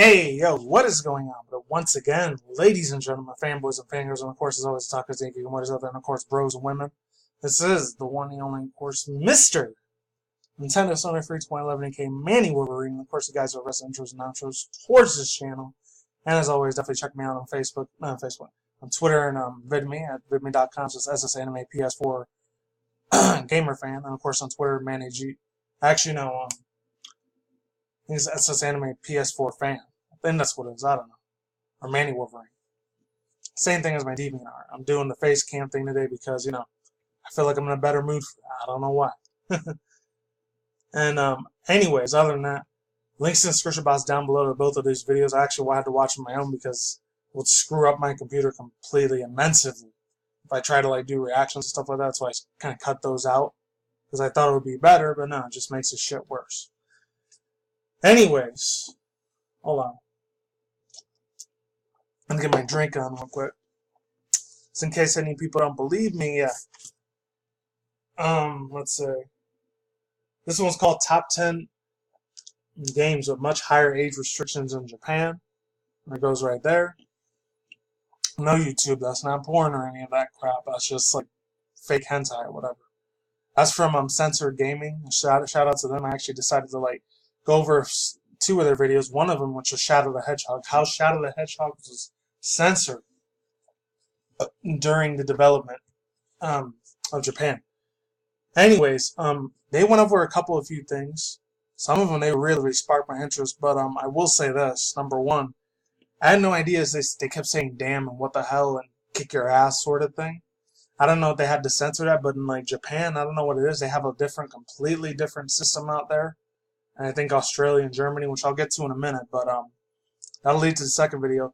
Hey, yo, what is going on? But once again, ladies and gentlemen, fanboys and fangirls, and of course, as always, talkers, hikikomori, and of course, bros and women, this is the one and only, of course, Mr. Nintendo Sony Free 2011 AK Manny Wolverine. And of course, you guys are wrestling intros and outros towards this channel. And as always, definitely check me out on Facebook, not on Facebook, on Twitter and VidMe at vidme.com, just SSAnime PS4 gamer fan. And of course, on Twitter, Manny G. Actually, no, he's SSAnime PS4 fan. I think that's what it is. I don't know. Or Manny Wolverine. Same thing as my DeviantArt. I'm doing the face cam thing today because, you know, I feel like I'm in a better mood for that. I don't know why. And anyways, other than that, links in the description box down below to both of these videos. I actually had to watch on my own because it would screw up my computer completely immensely if I try to like do reactions and stuff like that. So I kind of cut those out because I thought it would be better, but no, it just makes the shit worse. Anyways, hold on. Let me get my drink on real quick. Just in case any people don't believe me yet. Let's see. This one's called Top 10 Games with Much Higher Age Restrictions in Japan. And it goes right there. No YouTube, that's not porn or any of that crap. That's just like fake hentai or whatever. That's from Censored Gaming. Shout out to them. I actually decided to like go over two of their videos. One of them, which was Shadow the Hedgehog. How Shadow the Hedgehog was censored during the development of Japan. Anyways, they went over a few things. Some of them they really sparked my interest, but I will say this. Number one, I had no idea they kept saying damn and what the hell and kick your ass sort of thing. I don't know if they had to censor that, but in like Japan, I don't know what it is. They have a completely different system out there. And I think Australia and Germany, which I'll get to in a minute, but that'll lead to the second video.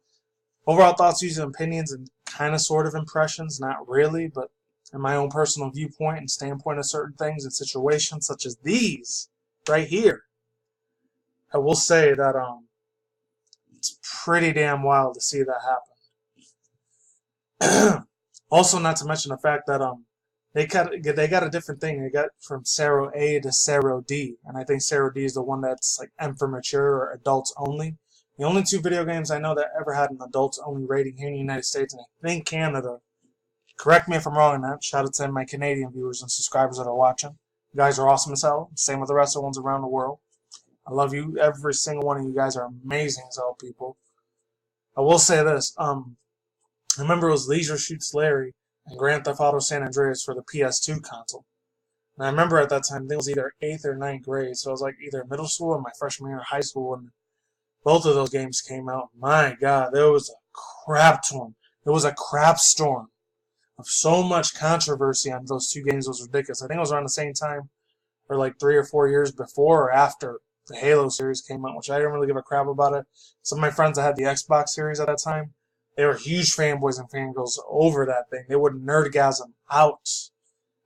Overall thoughts, views, and opinions, and kind of sort of impressions, not really, but in my own personal viewpoint and standpoint of certain things and situations such as these right here. I will say that it's pretty damn wild to see that happen. Also, not to mention the fact that they got a different thing. They got from Sero A to Sero D, and I think Sero D is the one that's like M for mature or adults only. The only two video games I know that ever had an adults only rating here in the United States, and I think Canada. Correct me if I'm wrong on that. Shout out to my Canadian viewers and subscribers that are watching. You guys are awesome as hell. Same with the rest of the ones around the world. I love you. Every single one of you guys are amazing as hell, people. I will say this. I remember it was Leisure Shoots Larry and Grand Theft Auto San Andreas for the PS2 console. And I remember at that time, I think it was either 8th or 9th grade. So it was like either middle school or my freshman year of high school when both of those games came out. My God, there was a crap ton. There was a crap storm of so much controversy on those two games. Was ridiculous. I think it was around the same time, or like 3 or 4 years before or after the Halo series came out, which I didn't really give a crap about it. Some of my friends that had the Xbox series at that time, they were huge fanboys and fangirls over that thing. They would nerdgasm out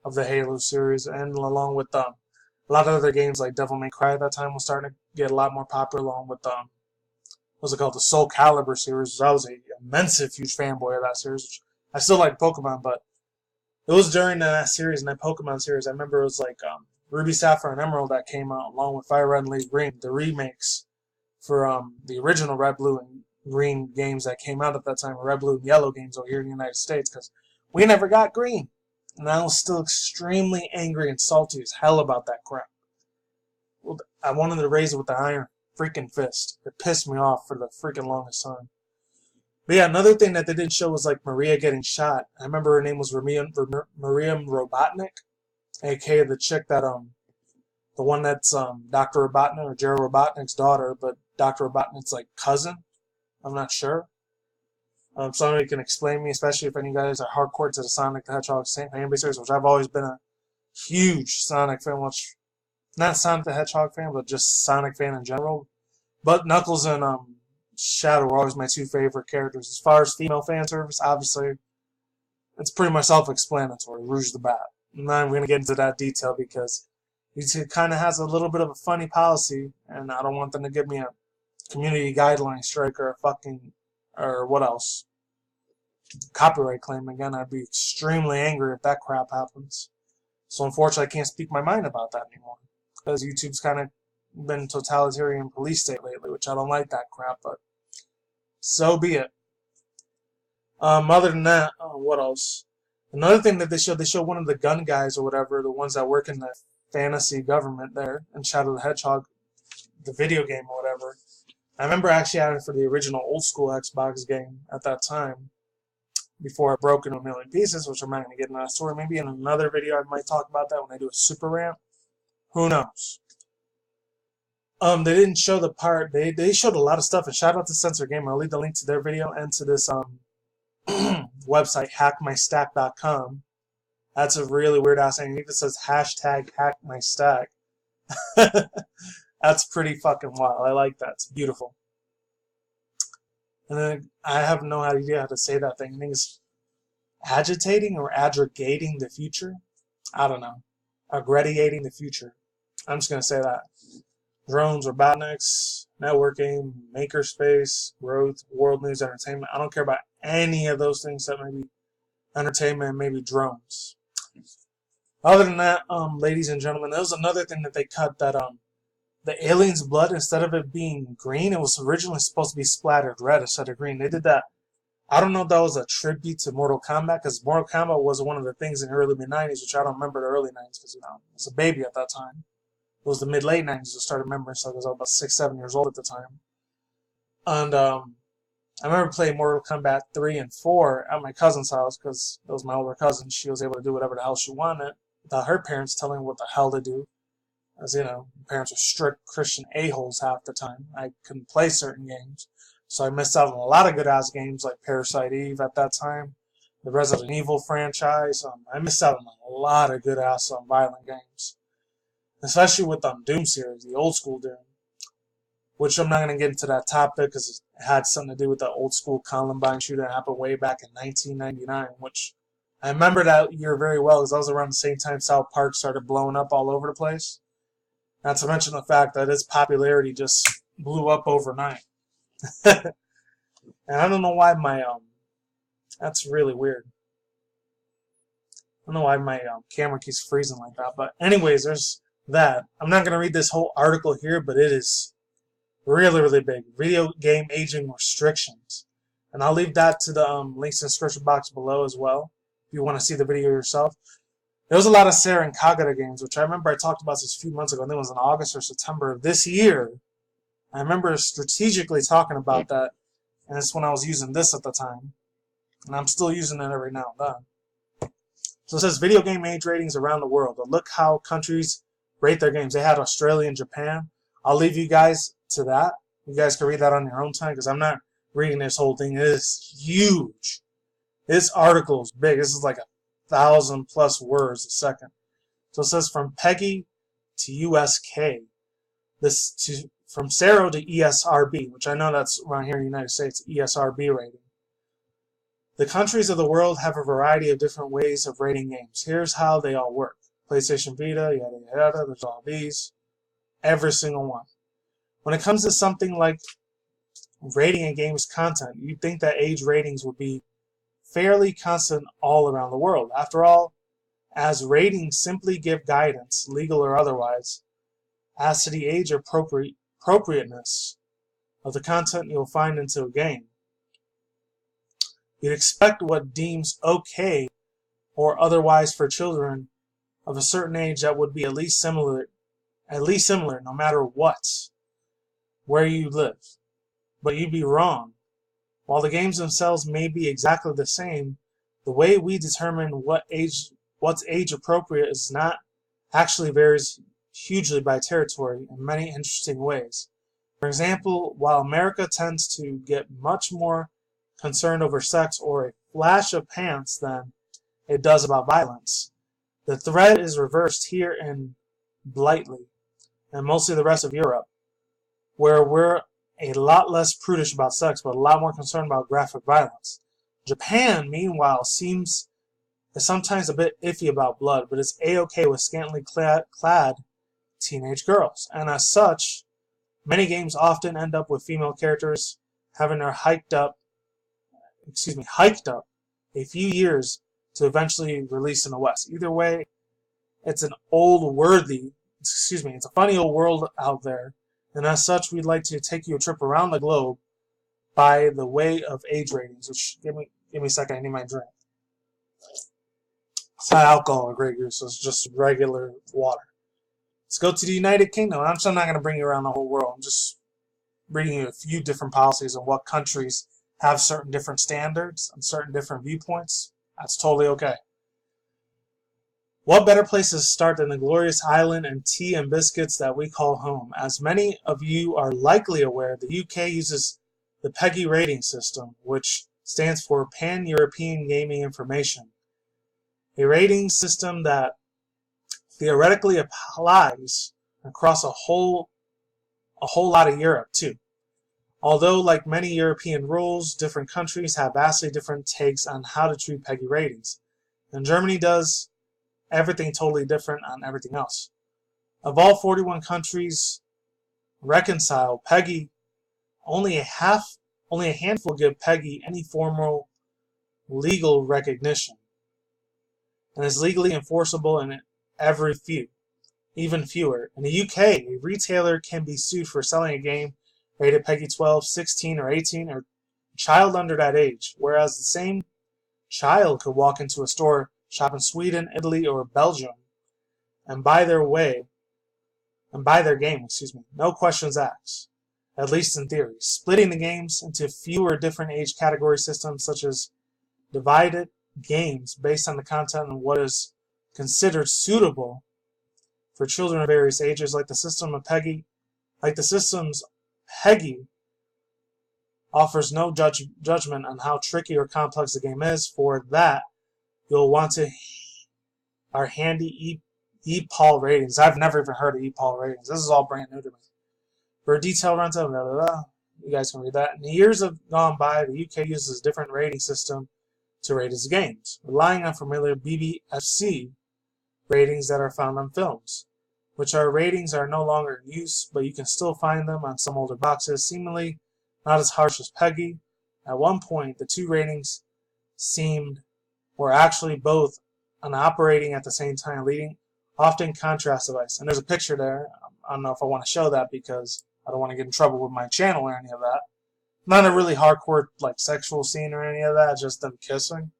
of the Halo series, and along with a lot of other games like Devil May Cry at that time was starting to get a lot more popular, along with what's it called, the Soul Calibur series. I was a immense huge fanboy of that series, which I still like Pokemon, but it was during that series and that Pokemon series. I remember it was like Ruby, Sapphire, and Emerald that came out along with Fire Red and Leaf Green, the remakes for the original Red, Blue, and Green games that came out at that time, Red, Blue, and Yellow games over here in the United States, because we never got Green. And I was still extremely angry and salty as hell about that crap. I wanted to raise it with the iron freaking fist. It pissed me off for the freaking longest time. But yeah, another thing that they didn't show was like Maria getting shot. I remember her name was Maria Robotnik, aka the chick that the one that's Dr. Robotnik or Gerald Robotnik's daughter, but Dr. Robotnik's like cousin. I'm not sure. Somebody can explain me, especially if any of you guys are hardcore to the Sonic the Hedgehog fan base series, which I've always been a huge Sonic fan, which not Sonic the Hedgehog fan, but just Sonic fan in general. But Knuckles and Shadow were always my two favorite characters. As far as female fan service, obviously, it's pretty much self-explanatory. Rouge the Bat. I'm not even going to get into that detail because it kind of has a little bit of a funny policy, and I don't want them to give me a community guideline strike or or what else? Copyright claim again. I'd be extremely angry if that crap happens. So unfortunately, I can't speak my mind about that anymore because YouTube's kind of been totalitarian police state lately, which which I don't like that crap, but so be it. Other than that, what else? Another thing that they show one of the gun guys or whatever, the ones that work in the fantasy government there in Shadow the Hedgehog, the video game or whatever. I remember actually having it for the original old school Xbox game at that time, before it broke into a million pieces, which I'm not going to get into that story. Maybe in another video I might talk about that when I do a super rant. Who knows? They didn't show the part. They showed a lot of stuff. And shout out to Censor Gamer. I'll leave the link to their video and to this website, hackmystack.com. That's a really weird ass thing. It even says hashtag hackmystack. That's pretty fucking wild. I like that. It's beautiful. And then I have no idea how to say that thing. I think it's agitating or aggregating the future. I don't know. Aggregating the future. I'm just going to say that. Drones, robotniks, networking, makerspace, growth, world news, entertainment. I don't care about any of those things except maybe entertainment, maybe drones. Other than that, ladies and gentlemen, there was another thing that they cut, that the alien's blood, instead of it being green, it was originally supposed to be splattered red instead of green. They did that. I don't know if that was a tribute to Mortal Kombat, because Mortal Kombat was one of the things in the early mid-90s, which I don't remember the early 90s, because, I was a baby at that time. It was the mid-late 90s I started remembering, so I was about 6, 7 years old at the time. And I remember playing Mortal Kombat 3 and 4 at my cousin's house, because it was my older cousin. She was able to do whatever the hell she wanted without her parents telling her what the hell to do. As parents are strict Christian a-holes half the time. I couldn't play certain games, so I missed out on a lot of good-ass games like Parasite Eve at that time, the Resident Evil franchise. I missed out on a lot of good-ass violent games, especially with Doom series, the old school Doom, which I'm not going to get into that topic because it had something to do with the old school Columbine shooting that happened way back in 1999, which I remember that year very well because that was around the same time South Park started blowing up all over the place. Not to mention the fact that its popularity just blew up overnight. And I don't know why my, that's really weird. I don't know why my camera keeps freezing like that. But anyways, there's that. I'm not going to read this whole article here, but it is really, really big. Video game aging restrictions. And I'll leave that to the links in the description box below as well, if you want to see the video yourself. There was a lot of Sarah and Kagura games, which I remember I talked about this a few months ago. I think it was in August or September of this year. I remember strategically talking about that, and it's when I was using this at the time. And I'm still using it every now and then. So it says video game age ratings around the world. But look how countries rate their games. They had Australia and Japan. I'll leave you guys to that. You guys can read that on your own time because I'm not reading this whole thing. It is huge. This article is big. This is like 1,000+ words a second. So it says from PEGI to USK. From Sero to ESRB, which I know that's around here in the United States, ESRB rating. The countries of the world have a variety of different ways of rating games. Here's how they all work. PlayStation Vita, yada yada, there's all these. Every single one. When it comes to something like rating a game's content, you'd think that age ratings would be fairly constant all around the world. After all, as ratings simply give guidance, legal or otherwise, as to the age appropriateness of the content you'll find into a game. You'd expect what deems okay or otherwise for children of a certain age that would be at least similar no matter what, where you live. But you'd be wrong. While the games themselves may be exactly the same, the way we determine what's age appropriate is not actually varies hugely by territory in many interesting ways. For example, while America tends to get much more concerned over sex or a flash of pants than it does about violence, the thread is reversed here in Blightly and mostly the rest of Europe, where we're a lot less prudish about sex, but a lot more concerned about graphic violence. Japan, meanwhile, is sometimes a bit iffy about blood, but is a-okay with scantily clad teenage girls. And as such, many games often end up with female characters having their hiked up a few years to eventually release in the West. Either way, it's a funny old world out there. And as such, we'd like to take you a trip around the globe by the way of age ratings. Which give me a second, I need my drink. It's not alcohol or Grey Goose, so it's just regular water. Let's go to the United Kingdom. I'm not going to bring you around the whole world. I'm just reading you a few different policies on what countries have certain different standards and certain different viewpoints. That's totally okay. What better place to start than the glorious island and tea and biscuits that we call home? As many of you are likely aware, the UK uses the PEGI rating system, which stands for Pan-European Gaming Information, a rating system that theoretically applies across a whole lot of Europe too. Although, like many European rules, different countries have vastly different takes on how to treat PEGI ratings, and Germany does everything totally different on everything else. Of all 41 countries reconcile PEGI, only a handful give PEGI any formal legal recognition, and is legally enforceable in every few. Even fewer. In the UK, a retailer can be sued for selling a game rated PEGI 12, 16, or 18, or a child under that age, whereas the same child could walk into a store, shop in Sweden, Italy, or Belgium, and buy their game, no questions asked, at least in theory. Splitting the games into fewer different age category systems, such as divided games based on the content and what is considered suitable for children of various ages, like the system's PEGI offers no judgment on how tricky or complex the game is. For that, you'll want to our handy EPOL ratings. I've never even heard of EPOL ratings. This is all brand new to me. For a detailed rundown, you guys can read that. In the years have gone by, the UK uses a different rating system to rate its games, relying on familiar BBFC ratings that are found on films, which ratings are no longer in use, but you can still find them on some older boxes, seemingly not as harsh as PEGI. At one point, the two ratings were actually both operating at the same time, leading often contrast device. And there's a picture there. I don't know if I want to show that because I don't want to get in trouble with my channel or any of that. Not a really hardcore like sexual scene or any of that, just them kissing.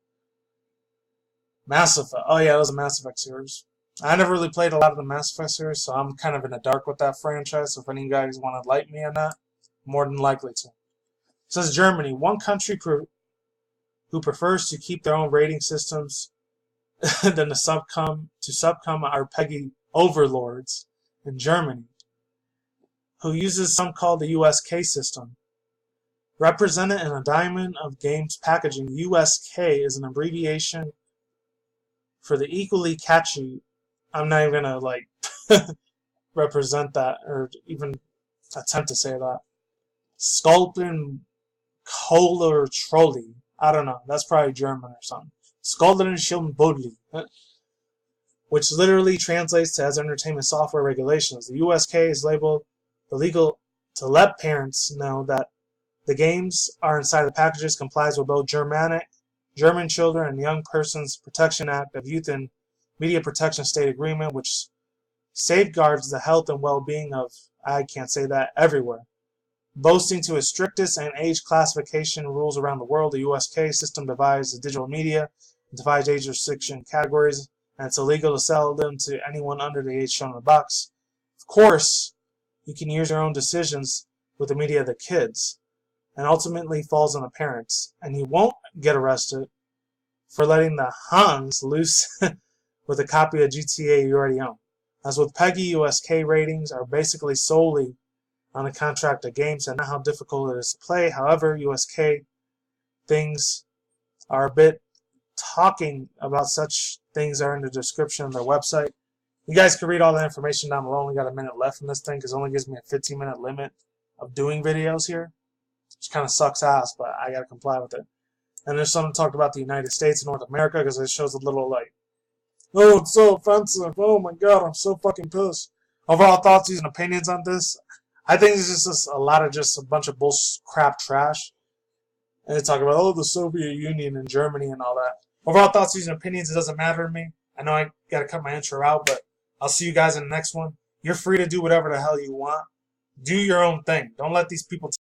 Mass Effect. Oh yeah, it was a Mass Effect series. I never really played a lot of the Mass Effect series, so I'm kind of in the dark with that franchise. So if any of you guys want to enlighten me on that, more than likely to. It says Germany, one country who prefers to keep their own rating systems than to succumb our PEGI overlords in Germany, who uses some called the USK system. Represented in a diamond of games packaging, USK is an abbreviation for the equally catchy, I'm not even going to represent that or even attempt to say that, Sculpin Kohler Trolley. I don't know, that's probably German or something. Skulden Schildenbodli, which literally translates to as entertainment software regulations. The USK is labeled illegal to let parents know that the games are inside the packages, complies with both German Children and Young Persons Protection Act of Youth and Media Protection State Agreement, which safeguards the health and well-being of, I can't say that, everywhere. Boasting to its strictest and age classification rules around the world, the USK system divides the digital media into 5 age restriction categories, and it's illegal to sell them to anyone under the age shown in the box. Of course, you can use your own decisions with the media of the kids, and ultimately falls on the parents, and you won't get arrested for letting the Hans loose with a copy of GTA you already own. As with PEGI, USK ratings are basically solely on the contract of games and not how difficult it is to play. However, USK things are a bit talking about such things are in the description of their website. You guys can read all the information down below. Only got a minute left in this thing because it only gives me a 15-minute limit of doing videos here, which kind of sucks ass, but I got to comply with it. And there's something talked about the United States and North America because it shows a little like, oh, it's so offensive. Oh my God, I'm so fucking pissed. Overall thoughts, views, and opinions on this. I think it's just a bunch of bullshit crap trash. And they talk about, oh, the Soviet Union and Germany and all that. Overall thoughts, views, and opinions, it doesn't matter to me. I know I got to cut my intro out, but I'll see you guys in the next one. You're free to do whatever the hell you want. do your own thing. Don't let these people